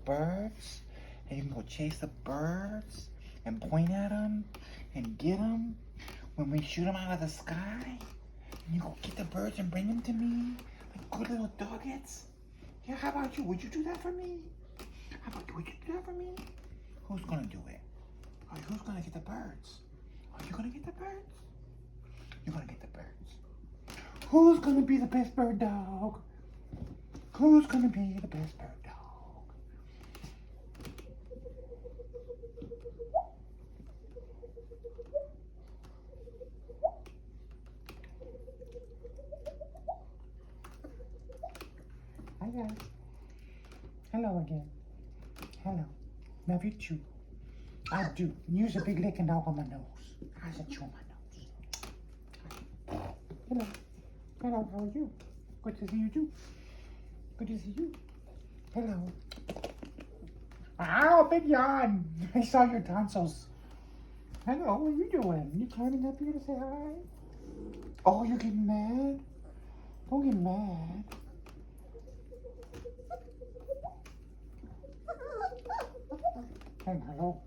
birds, and you can go chase the birds and point at them and get them when we shoot them out of the sky. And you go get the birds and bring them to me like good little doggets. Yeah, how about you? Would you do that for me? How about you? Would you do that for me? Who's gonna do it? Who's gonna get the birds? Are you gonna get the birds? You're gonna get the birds. Who's gonna be the best bird dog? Who's gonna be the best bird dog? Hi guys. Hello again. Hello. Love you too. I do. Use a big licking dog on my nose. I should chew on my nose. Hello. Hello, how are you? Good to see you too. Good to see you. Hello. Ow, big yawn. I saw your tonsils. Hello, what are you doing? You climbing up here to say hi? Oh, you're getting mad? Don't get mad. Hello.